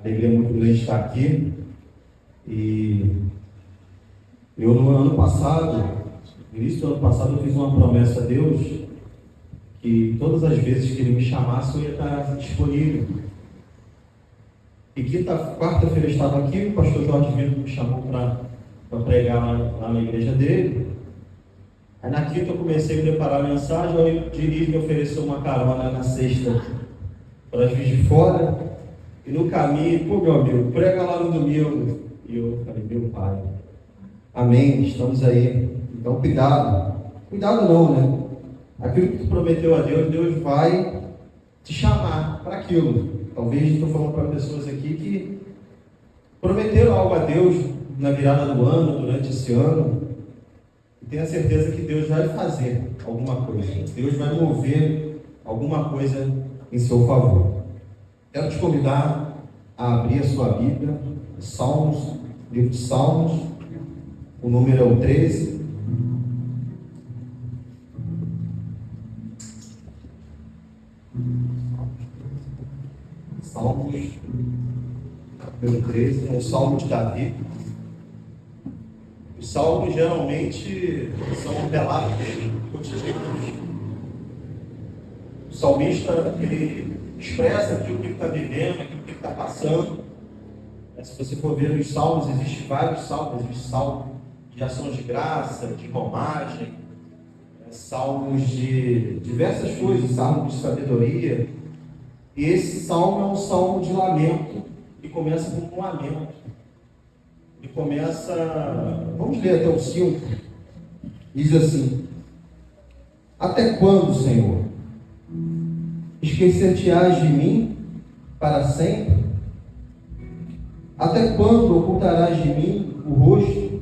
alegria muito grande estar aqui. E eu, no ano passado, no início do ano passado, eu fiz uma promessa a Deus que todas as vezes que Ele me chamasse, eu ia estar disponível. E quarta-feira eu estava aqui, o pastor Jorge Vitor me chamou para pregar lá na igreja dele. Aí na quinta eu comecei a preparar a mensagem, aí o Diniz me ofereceu uma carona na sexta para Juiz de Fora. E no caminho, pô, meu amigo, prega lá no domingo. E eu falei, meu pai, amém, estamos aí. Então cuidado não, né? Aquilo que tu prometeu a Deus, Deus vai te chamar para aquilo. Talvez estou falando para pessoas aqui que prometeram algo a Deus na virada do ano, durante esse ano, e tenha certeza que Deus vai fazer alguma coisa. Deus vai mover alguma coisa em seu favor. Quero te convidar a abrir a sua Bíblia, Salmos, livro de Salmos, o número é o 13. Salmos, número 13, é o Salmo de Davi. Os salmos geralmente são relatos cotidianos. O salmista, ele expressa aquilo que ele está vivendo, aquilo que ele está passando. Se você for ver os salmos, existem vários salmos. Existe salmo de ações de graça, de romagem, salmos de diversas coisas, salmos de sabedoria. E esse salmo é um salmo de lamento, que começa com um lamento. E começa, vamos ler até o 5, diz assim: até quando, Senhor, esquecer-te-ás de mim para sempre? Até quando ocultarás de mim o rosto?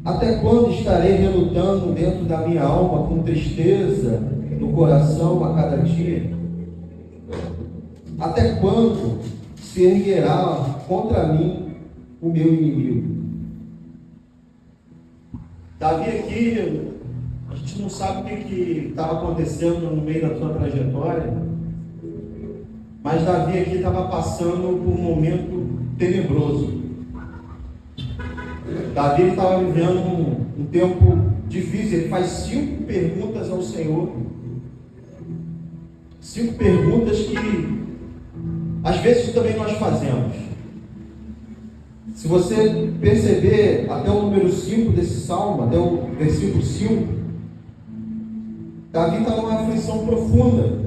Até quando estarei relutando dentro da minha alma com tristeza no coração a cada dia? Até quando se erguerá contra mim o meu inimigo? Davi aqui, a gente não sabe o que estava acontecendo no meio da sua trajetória, mas Davi aqui estava passando por um momento tenebroso. Davi estava vivendo um tempo difícil. Ele faz 5 perguntas ao Senhor. 5 perguntas que às vezes também nós fazemos. Se você perceber até o número 5 desse salmo, até o versículo 5, Davi está numa aflição profunda.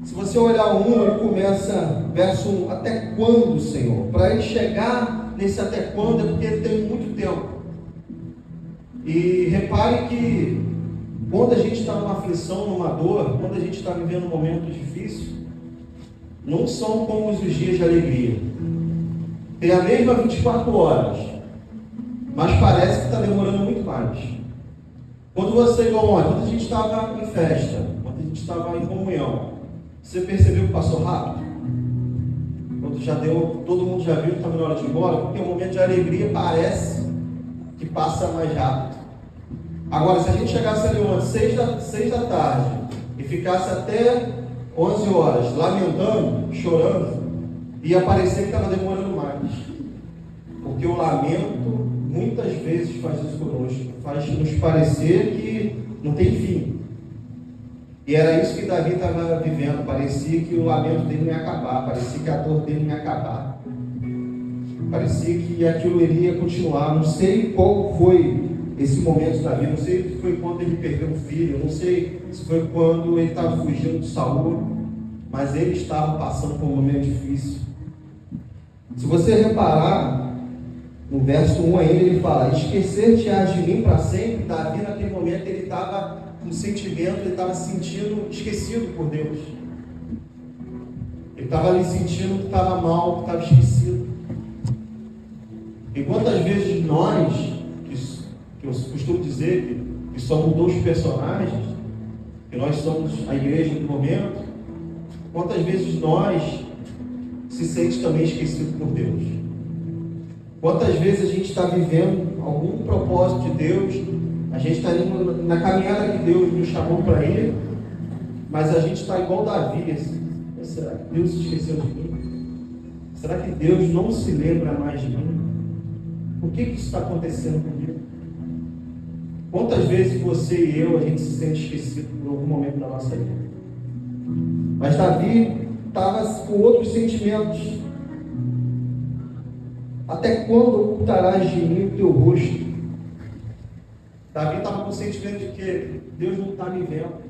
Se você olhar o 1, ele começa, verso 1, até quando, Senhor? Para ele chegar nesse até quando é porque ele tem muito tempo. E repare que quando a gente está numa aflição, numa dor, quando a gente está vivendo um momento difícil, não são como os dias de alegria. Tem a mesma 24 horas, mas parece que está demorando muito mais. Quando você, igual ontem, quando a gente estava em festa, quando a gente estava em comunhão, você percebeu que passou rápido? Quando já deu, todo mundo já viu que estava na hora de ir embora, porque o momento de alegria parece que passa mais rápido. Agora, se a gente chegasse ali ontem, 6 da tarde, e ficasse até 11 horas lamentando, chorando, ia parecer que estava demorando mais. Porque o lamento muitas vezes faz isso conosco, faz nos parecer que não tem fim. E era isso que Davi estava vivendo. Parecia que o lamento dele não ia acabar, parecia que a dor dele não ia acabar, parecia que aquilo iria continuar. Não sei qual foi esse momento da vida, não sei se foi quando ele perdeu o filho, não sei se foi quando ele estava fugindo de Saul, mas ele estava passando por um momento difícil. Se você reparar, no verso 1 ainda ele fala: esquecer-te-ás de mim para sempre. Davi naquele momento ele estava com sentimento, ele estava se sentindo esquecido por Deus. Ele estava ali sentindo que estava mal, que estava esquecido. E quantas vezes nós, que eu costumo dizer que somos 2 personagens, que nós somos a igreja do momento, quantas vezes nós se sente também esquecido por Deus? Quantas vezes a gente está vivendo algum propósito de Deus, a gente está indo na caminhada que Deus nos chamou para ir, mas a gente está igual Davi, Mas será que Deus se esqueceu de mim? Será que Deus não se lembra mais de mim? Por que isso está acontecendo comigo? Quantas vezes você e eu, a gente se sente esquecido por algum momento da nossa vida? Mas Davi estava com outros sentimentos. Até quando ocultarás de mim o teu rosto? Davi estava com o sentimento de que Deus não está me vendo.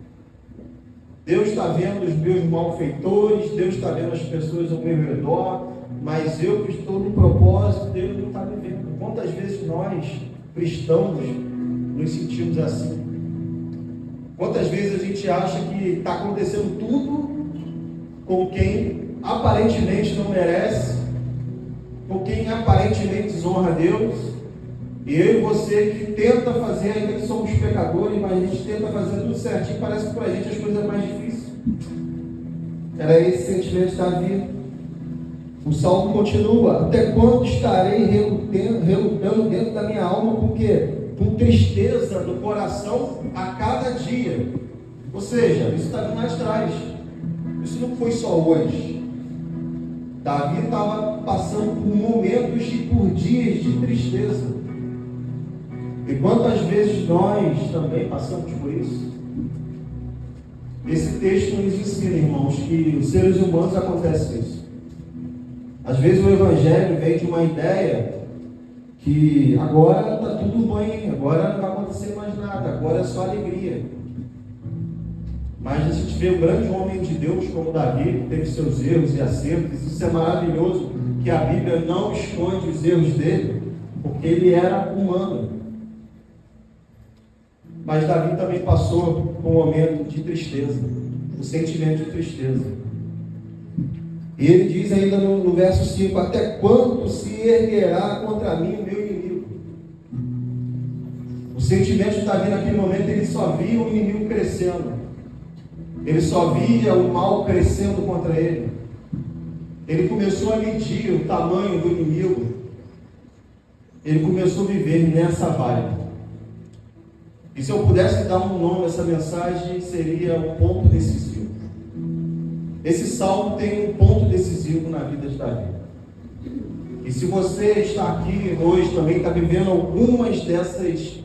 Deus está vendo os meus malfeitores, Deus está vendo as pessoas ao meu redor, mas eu que estou no propósito, Deus não está me vendo. Quantas vezes nós, cristãos, nos sentimos assim? Quantas vezes a gente acha que está acontecendo tudo com quem aparentemente não merece, com quem aparentemente desonra a Deus, e eu e você que tenta fazer, ainda que somos pecadores, mas a gente tenta fazer tudo certinho, parece que para a gente as coisas é mais difíceis. Era esse sentimento de Davi. O salmo continua: até quando estarei relutando dentro da minha alma, porque com tristeza do coração a cada dia. Ou seja, isso está vindo lá atrás. Isso não foi só hoje. Davi estava passando por momentos e por dias de tristeza. E quantas vezes nós também passamos por isso? Esse texto nos ensina, irmãos, que os seres humanos acontece isso. Às vezes o Evangelho vem de uma ideia que agora está tudo bem, agora não vai acontecer mais nada, agora é só alegria. Mas a gente vê um grande homem de Deus como Davi, que teve seus erros e acertos. Isso é maravilhoso, que a Bíblia não esconde os erros dele, porque ele era humano. Mas Davi também passou por um momento de tristeza, um sentimento de tristeza. E ele diz ainda no verso 5: até quando se erguerá contra mim o meu inimigo? O sentimento de Davi naquele momento, ele só via o inimigo crescendo. Ele só via o mal crescendo contra ele. Ele começou a medir o tamanho do inimigo. Ele começou a viver nessa vibe. E se eu pudesse dar um nome a essa mensagem, seria um ponto decisivo. Esse salmo tem um ponto decisivo na vida de Davi. E se você está aqui hoje também está vivendo algumas dessas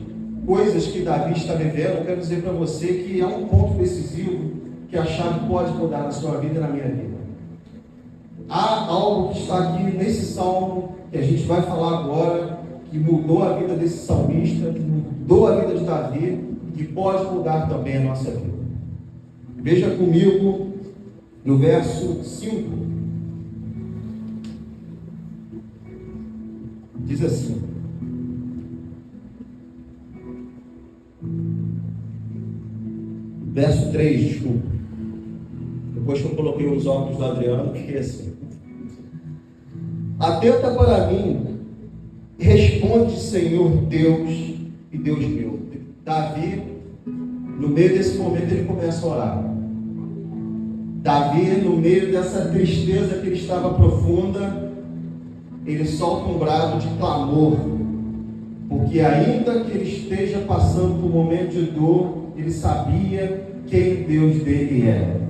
coisas que Davi está vivendo, eu quero dizer para você que é um ponto decisivo que a chave pode mudar na sua vida e na minha vida. Há algo que está aqui nesse salmo que a gente vai falar agora, que mudou a vida desse salmista, que mudou a vida de Davi, que pode mudar também a nossa vida. Veja comigo no verso 5. Diz assim: verso 3, desculpa. Depois que eu coloquei os óculos do Adriano, fiquei assim: atenta para mim, responde, Senhor Deus e Deus meu. Davi, no meio desse momento, ele começa a orar. Davi, no meio dessa tristeza que ele estava profunda, ele solta um brado de clamor, porque ainda que ele esteja passando por um momento de dor, ele sabia quem Deus dele é.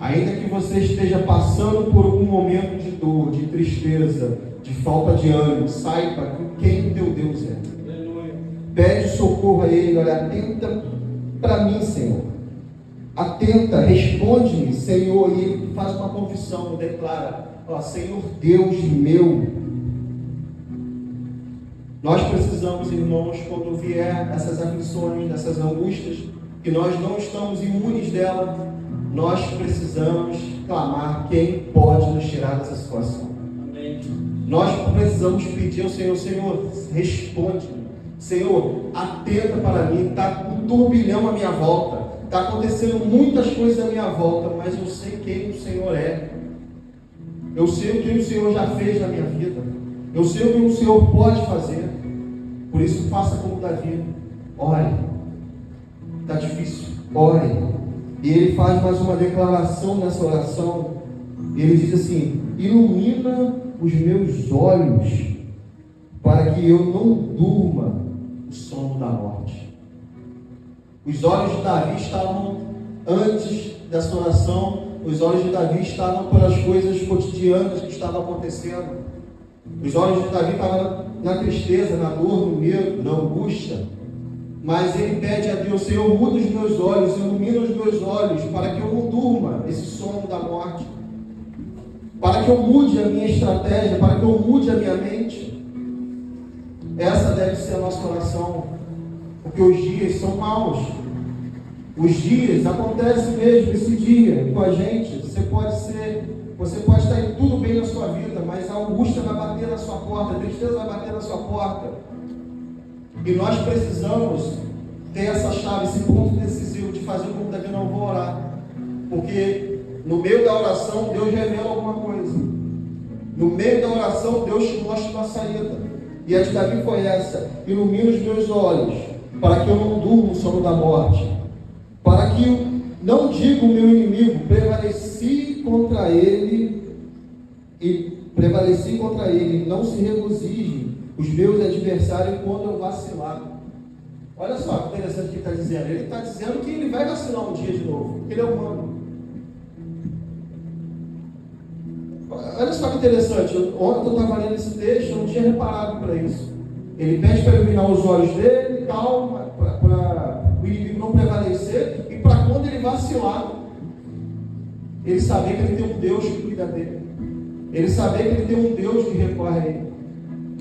Ainda que você esteja passando por algum momento de dor, de tristeza, de falta de ânimo, saiba quem o teu Deus é. Aleluia. Pede socorro a Ele. Olha, atenta para mim, Senhor. Atenta, responde-me, Senhor. E Ele faz uma confissão, declara: ó, Senhor Deus meu. Nós precisamos, irmãos, quando vier essas aflições, essas angústias, que nós não estamos imunes dela, nós precisamos clamar quem pode nos tirar dessa situação. Amém. Nós precisamos pedir ao Senhor: Senhor, responde-me. Senhor, atenta para mim. Está um turbilhão à minha volta. Está acontecendo muitas coisas à minha volta, mas eu sei quem o Senhor é. Eu sei o que o Senhor já fez na minha vida. Eu sei o que o Senhor pode fazer. Por isso, faça como Davi. Ore. Está difícil. Ore. E ele faz mais uma declaração nessa oração. Ele diz assim: ilumina os meus olhos, para que eu não durma o sono da morte. Os olhos de Davi estavam antes dessa oração, os olhos de Davi estavam pelas coisas cotidianas que estavam acontecendo. Os olhos de Davi estavam na tristeza, na dor, no medo, na angústia. Mas ele pede a Deus: Senhor, muda os meus olhos, ilumina os meus olhos, para que eu não durma esse sono da morte, para que eu mude a minha estratégia, para que eu mude a minha mente. Essa deve ser a nossa oração, porque os dias são maus. Os dias, acontece mesmo esse dia com a gente. Você pode estar em tudo bem na sua vida, mas a angústia vai bater na sua porta, a tristeza vai bater na sua porta. E nós precisamos ter essa chave, esse ponto decisivo de fazer como Davi: não vou orar. Porque no meio da oração, Deus revela alguma coisa. No meio da oração, Deus te mostra uma saída. E a de Davi foi essa: ilumina os meus olhos, para que eu não durma o sono da morte. Para que não diga o meu inimigo: prevaleci contra ele, não se regozije os meus adversários quando eu vacilar. Olha só que interessante o que ele está dizendo. Ele está dizendo que ele vai vacilar um dia de novo, porque ele é humano. Olha só que interessante. Ontem eu estava lendo esse texto, eu não tinha reparado para isso. Ele pede para iluminar os olhos dele e tal, para o inimigo não prevalecer, e para quando ele vacilar, ele saber que ele tem um Deus que cuida dele, ele saber que ele tem um Deus que recorre a ele.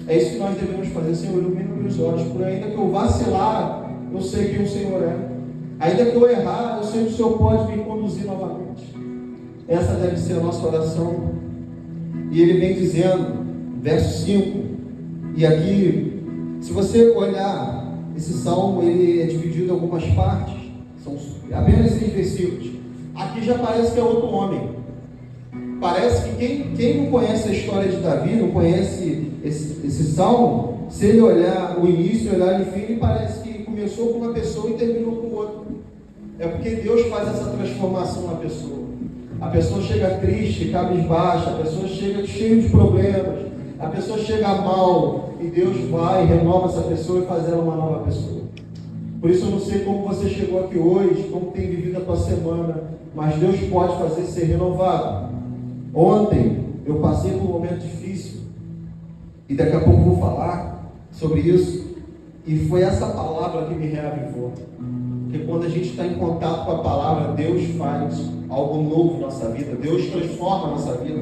É isso que nós devemos fazer: Senhor, ilumina meus olhos, por ainda que eu vacilar, eu sei quem o Senhor é. Ainda que eu errar, eu sei que o Senhor pode me conduzir novamente. Essa deve ser a nossa oração. E ele vem dizendo, verso 5, e aqui, se você olhar esse salmo, ele é dividido em algumas partes, são apenas 6 versículos. Aqui já parece que é outro homem. Parece que quem não conhece a história de Davi, não conhece esse salmo, se ele olhar o início e olhar o fim, ele parece que começou com uma pessoa e terminou com outra. É porque Deus faz essa transformação na pessoa. A pessoa chega triste, cabisbaixa, a pessoa chega cheia de problemas, a pessoa chega mal, e Deus vai, renova essa pessoa e faz ela uma nova pessoa. Por isso eu não sei como você chegou aqui hoje, como tem vivido a tua semana, mas Deus pode fazer ser renovado. Ontem eu passei por um momento difícil, e daqui a pouco vou falar sobre isso, e foi essa palavra que me reavivou. Porque quando a gente está em contato com a palavra, Deus faz algo novo na nossa vida, Deus transforma a nossa vida.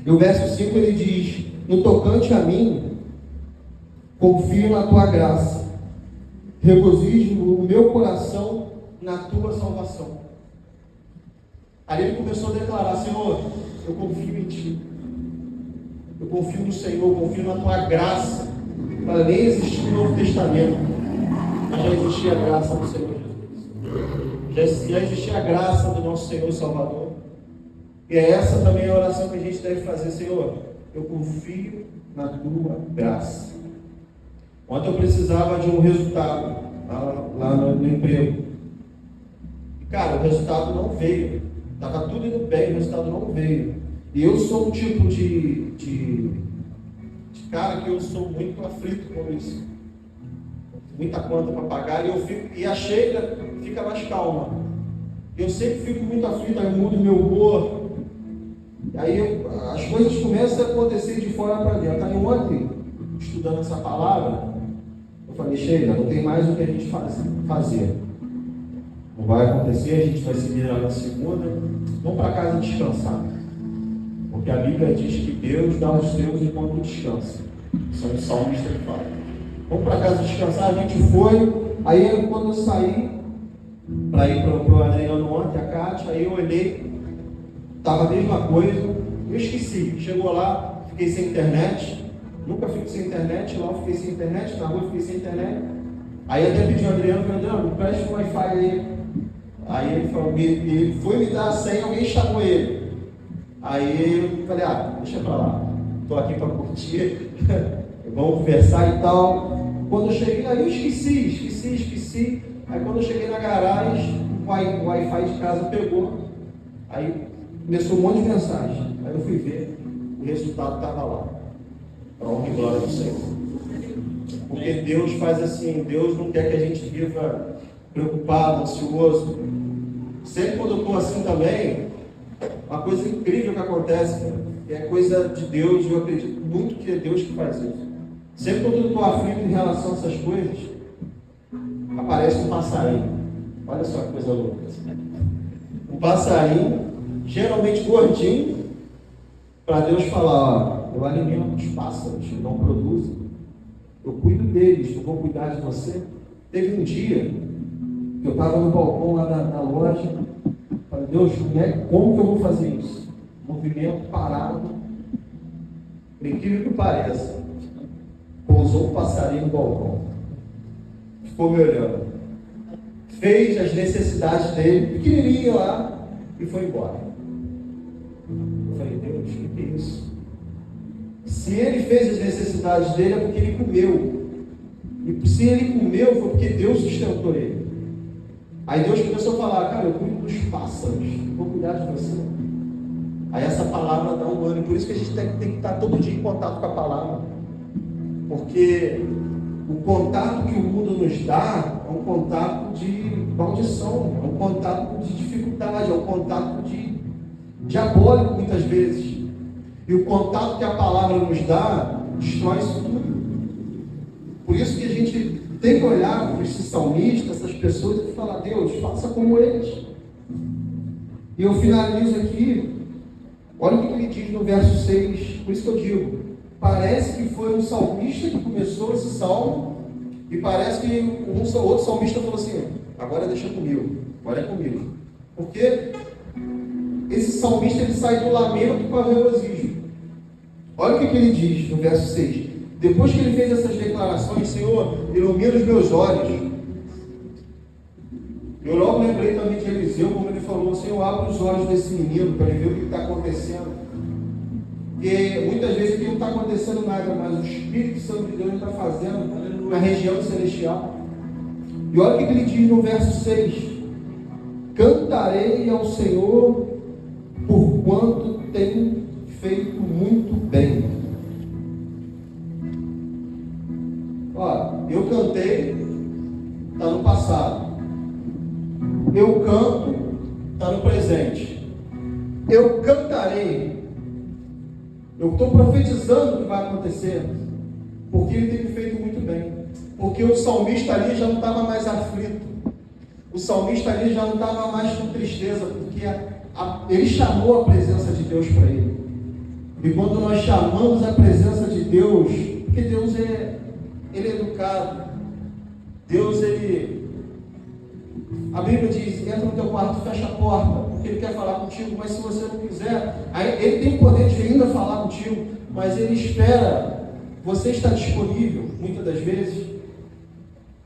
E o verso 5 ele diz: no tocante a mim, confio na tua graça, regozijo o meu coração na tua salvação. Aí ele começou a declarar: Senhor, eu confio em ti, eu confio no Senhor, eu confio na tua graça. Para nem existir o Novo Testamento, mas já existia a graça do Senhor Jesus, já existia a graça do nosso Senhor e Salvador. E é essa também a oração que a gente deve fazer: Senhor, eu confio na tua graça. Ontem eu precisava de um resultado lá no emprego, e cara, o resultado não veio. Estava tudo indo bem, o resultado não veio. E eu sou um tipo de cara que eu sou muito aflito com isso. Muita conta para pagar, e a Sheila fica mais calma. Eu sempre fico muito aflito, aí eu mudo meu humor. Aí as coisas começam a acontecer de fora para dentro. Aí ontem, estudando essa palavra, eu falei: Sheila, não tem mais o que a gente fazer. Não vai acontecer, a gente vai se virar na segunda. Vamos para casa descansar. Porque a Bíblia diz que Deus dá aos seus enquanto descansa. São os salmistas que falam. Vamos para casa descansar, a gente foi. Aí quando eu saí para ir para o Adriano ontem, a Kátia, aí eu olhei, estava a mesma coisa, eu esqueci. Chegou lá, fiquei sem internet. Nunca fico sem internet, lá eu fiquei sem internet, na rua eu fiquei sem internet. Aí até pedi ao Adriano, falei: Adriano, presta o Wi-Fi aí. Aí ele falou, ele foi me dar a senha, alguém chamou ele. Aí eu falei: deixa pra lá, estou aqui para curtir, vamos conversar e tal. Quando eu cheguei, aí eu esqueci. Aí quando eu cheguei na garagem, o Wi-Fi de casa pegou. Aí começou um monte de mensagem. Aí eu fui ver, o resultado estava lá. Para honra e glória do Senhor. Porque Deus faz assim, Deus não quer que a gente viva preocupado, ansioso. Sempre quando eu estou assim também, uma coisa incrível que acontece, cara, que é coisa de Deus, eu acredito muito que é Deus que faz isso. Sempre quando eu estou aflito em relação a essas coisas, aparece um passarinho. Olha só que coisa louca. Um passarinho, geralmente gordinho, para Deus falar, ó, eu alimento os pássaros que não produzem, eu cuido deles, eu vou cuidar de você. Teve um dia que eu estava no balcão lá da loja, falei, Deus, como que eu vou fazer isso? Movimento parado, por incrível que pareça, pousou um passarinho no balcão, ficou me olhando, fez as necessidades dele, pequenininho lá, e foi embora. Eu falei, Deus, o que é isso? Se ele fez as necessidades dele é porque ele comeu. E se ele comeu foi porque Deus sustentou ele. Aí Deus começou a falar, cara, eu cuido dos pássaros, vou cuidar de você. Aí essa palavra dá um ânimo. Por isso que a gente tem que estar todo dia em contato com a palavra. Porque o contato que o mundo nos dá é um contato de maldição, é um contato de dificuldade, é um contato de diabólico muitas vezes. E o contato que a palavra nos dá destrói isso tudo. Por isso que a gente tem que olhar para esses salmistas, essas pessoas, e falar, Deus, faça como eles. E eu finalizo aqui, olha o que ele diz no verso 6, por isso que eu digo, parece que foi um salmista que começou esse salmo, e parece que outro salmista falou assim, agora deixa comigo, agora é comigo. Porque esse salmista ele sai do lamento para o regozijo. Olha o que ele diz no verso 6. Depois que ele fez essas declarações, Senhor, ilumina os meus olhos. Eu logo lembrei também de Eliseu, como ele falou, Senhor, abre os olhos desse menino para ele ver o que está acontecendo. Porque muitas vezes aqui não está acontecendo nada, mas o Espírito Santo de Deus está fazendo na região celestial. E olha o que ele diz no verso 6. Cantarei ao Senhor por quanto tem feito muito bem. Ó, eu cantei, está no passado. Eu canto, está no presente. Eu cantarei. Eu estou profetizando o que vai acontecer, porque ele tem feito muito bem. Porque o salmista ali já não estava mais aflito. O salmista ali já não estava mais com tristeza, porque ele chamou a presença de Deus para ele. E quando nós chamamos a presença de Deus, porque Deus ele é educado. Deus, a Bíblia diz, entra no teu quarto, fecha a porta, porque ele quer falar contigo, mas se você não quiser, aí ele tem o poder de ainda falar contigo, mas ele espera você estar disponível, muitas das vezes.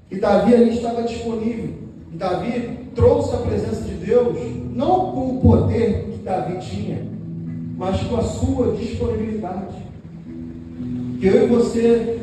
E Davi ali estava disponível. E Davi trouxe a presença de Deus, não com o poder que Davi tinha, mas com a sua disponibilidade. Que eu e você,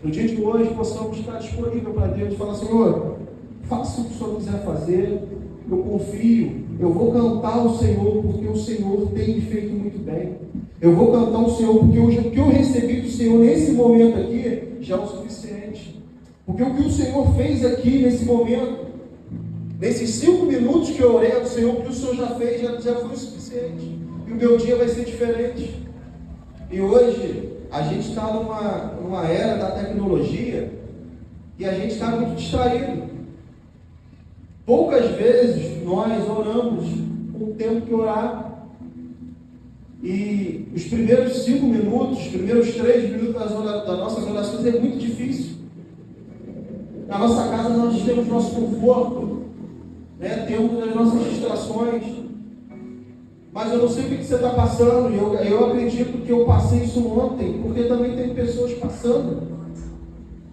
no dia de hoje, possamos estar disponível para Deus e falar, Senhor, faça o que o Senhor quiser fazer, eu confio, eu vou cantar ao Senhor, porque o Senhor tem me feito muito bem. Eu vou cantar ao Senhor, porque o que eu recebi do Senhor nesse momento aqui, já é o suficiente. Porque o que o Senhor fez aqui, nesse momento, nesses 5 minutos que eu orei ao Senhor, o que o Senhor já fez, já foi o suficiente. E o meu dia vai ser diferente. E hoje, a gente está numa era da tecnologia, e a gente está muito distraído. Poucas vezes nós oramos com o tempo que orar. E os primeiros 5 minutos, os primeiros 3 minutos das nossas orações é muito difícil. Na nossa casa nós temos nosso conforto, né? Temos as nossas distrações. Mas eu não sei o que você está passando. Eu acredito que eu passei isso ontem, porque também tem pessoas passando.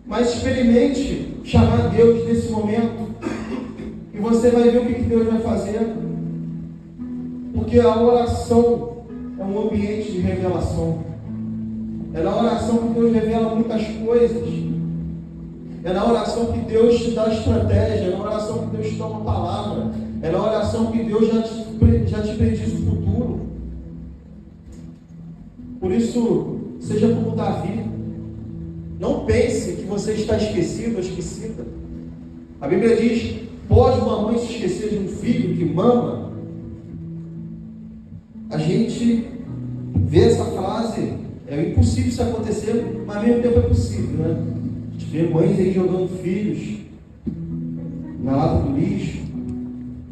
Mas experimente chamar Deus nesse momento. E você vai ver o que Deus vai fazer. Porque a oração é um ambiente de revelação. É na oração que Deus revela muitas coisas. É na oração que Deus te dá estratégia. É na oração que Deus te dá uma palavra. É na oração que Deus já te prediz o futuro. Por isso, seja como Davi. Não pense que você está esquecido ou esquecida. A Bíblia diz Pode uma mãe se esquecer de um filho que mama? A gente vê essa frase, é impossível isso acontecer, mas ao mesmo tempo é possível, né? A gente vê mães aí jogando filhos na lata do lixo,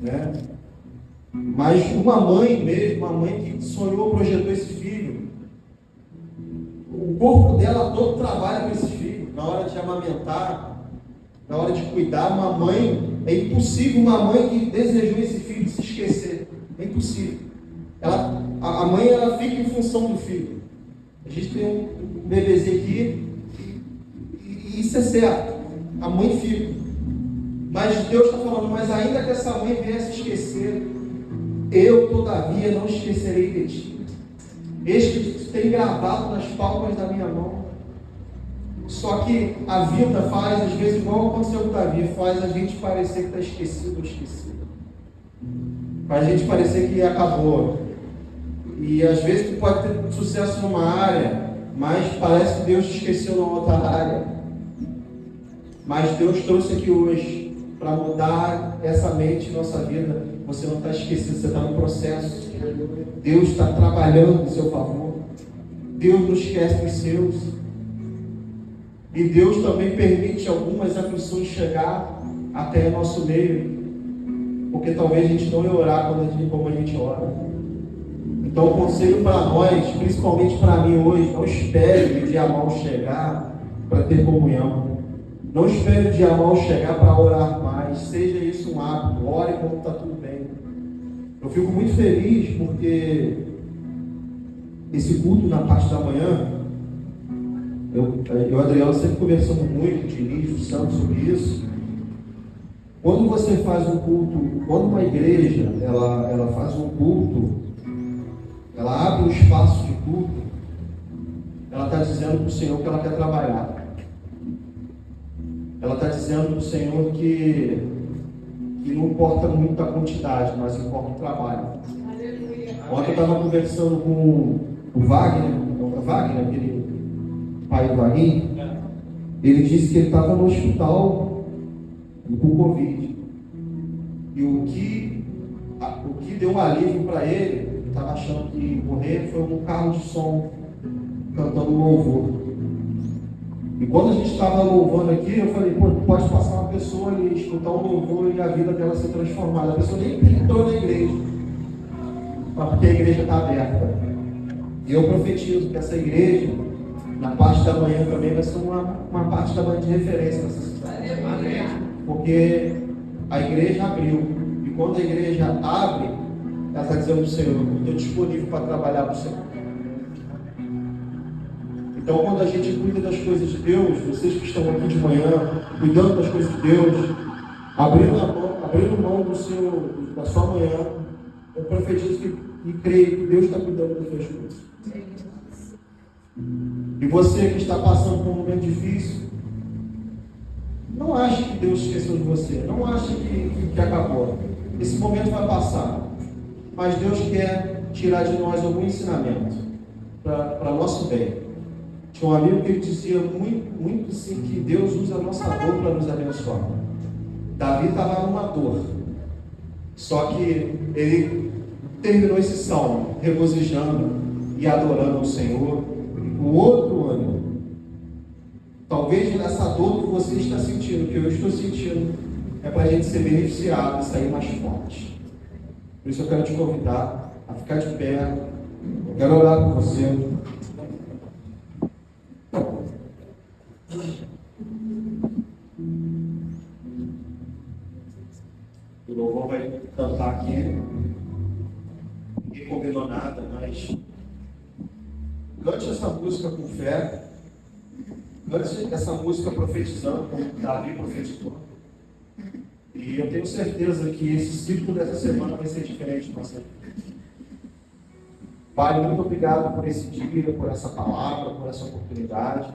né? Mas uma mãe mesmo, uma mãe que sonhou, projetou esse filho, o corpo dela todo trabalha com esse filho, na hora de amamentar, na hora de cuidar. Uma mãe, é impossível uma mãe que desejou esse filho se esquecer, é impossível. A mãe, ela fica em função do filho. A gente tem um bebezinho aqui, e isso é certo, a mãe fica. Mas Deus está falando, mas ainda que essa mãe venha se esquecer, eu todavia não esquecerei de ti. Eis que tem gravado nas palmas da minha mão. Só que a vida faz, às vezes, igual aconteceu com Davi, faz a gente parecer que está esquecido ou esquecido. Faz a gente parecer que acabou. E às vezes tu pode ter sucesso numa área, mas parece que Deus te esqueceu numa outra área. Mas Deus trouxe aqui hoje para mudar essa mente, nossa vida. Você não está esquecido, você está no processo. Deus está trabalhando em seu favor. Deus não esquece dos seus. E Deus também permite algumas aflições chegar até nosso meio, porque talvez a gente não ia orar como a gente ora. Então o conselho para nós, principalmente para mim hoje, não espere o dia mal chegar para ter comunhão. Não espere o dia mal chegar para orar mais. Seja isso um hábito. Ore quando está tudo bem. Eu fico muito feliz porque esse culto na parte da manhã, eu e o Adriano sempre conversamos muito, de início, Santos, sobre isso. Quando você faz um culto, quando uma igreja ela faz um culto, ela abre um espaço de culto, ela está dizendo para o Senhor que ela quer trabalhar. Ela está dizendo para o Senhor que não importa muito a quantidade, mas importa o trabalho. Ontem eu estava conversando com o Wagner, aquele pai do Vaguinho. Ele disse que ele estava no hospital com Covid. E o que deu um alívio para ele estava achando que morrer, foi um carro de som cantando louvor. E quando a gente estava louvando aqui, eu falei, pode passar uma pessoa ali, escutar um louvor e a vida dela ser transformada. A pessoa nem entrou na igreja, mas porque a igreja está aberta. E eu profetizo que essa igreja, na parte da manhã também, vai ser uma parte da manhã de referência nessa cidade. Porque a igreja abriu. E quando a igreja abre, ela está dizendo ao Senhor, eu estou disponível para trabalhar para o Senhor. Então, quando a gente cuida das coisas de Deus, vocês que estão aqui de manhã, cuidando das coisas de Deus, abrindo mão da sua manhã, eu profetizo e creio que Deus está cuidando das suas coisas. E você que está passando por um momento difícil, não ache que Deus esqueceu de você, não ache que acabou. Esse momento vai passar, mas Deus quer tirar de nós algum ensinamento para nosso bem. Tinha um amigo que ele dizia muito assim, que Deus usa a nossa dor para nos abençoar. Davi estava numa dor, só que ele terminou esse salmo regozijando e adorando ao Senhor com outro ânimo. Talvez nessa dor que você está sentindo, que eu estou sentindo, é para a gente ser beneficiado e sair mais forte. Por isso eu quero te convidar a ficar de pé. Eu quero orar por você. O louvor vai cantar aqui. Ninguém combinou nada, mas cante essa música com fé. Cante essa música profetizando, como Davi profetizou. E eu tenho certeza que esse ciclo dessa semana vai ser diferente para você. Pai, muito obrigado por esse dia, por essa palavra, por essa oportunidade.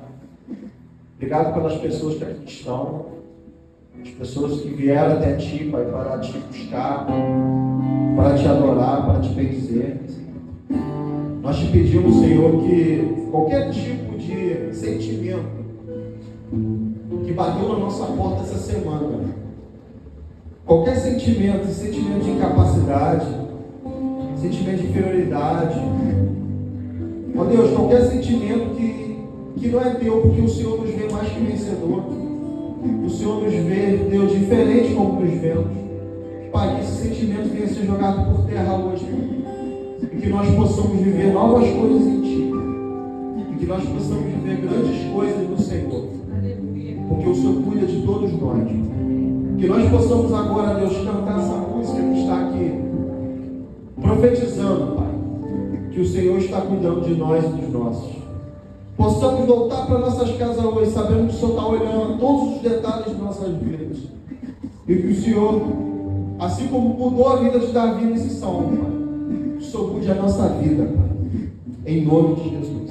Obrigado pelas pessoas que aqui estão, as pessoas que vieram até Ti, Pai, para Te buscar, para Te adorar, para Te bendizer. Nós Te pedimos, Senhor, que qualquer tipo de sentimento que bateu na nossa porta essa semana, qualquer sentimento de incapacidade, sentimento de inferioridade, ó Deus, qualquer sentimento que não é teu, porque o Senhor nos vê mais que vencedor, o Senhor nos vê, Deus, diferente como nos vemos. Pai, que esse sentimento venha ser jogado por terra hoje, e que nós possamos viver novas coisas em Ti, e que nós possamos viver grandes coisas no Senhor, porque o Senhor cuida de todos nós. Que nós possamos agora, Deus, cantar essa música que está aqui, profetizando, Pai, que o Senhor está cuidando de nós e dos nossos. Possamos voltar para nossas casas hoje, sabendo que o Senhor está olhando todos os detalhes de nossas vidas. E que o Senhor, assim como mudou a vida de Davi nesse salmo, Pai, o Senhor mude a nossa vida, Pai. Em nome de Jesus.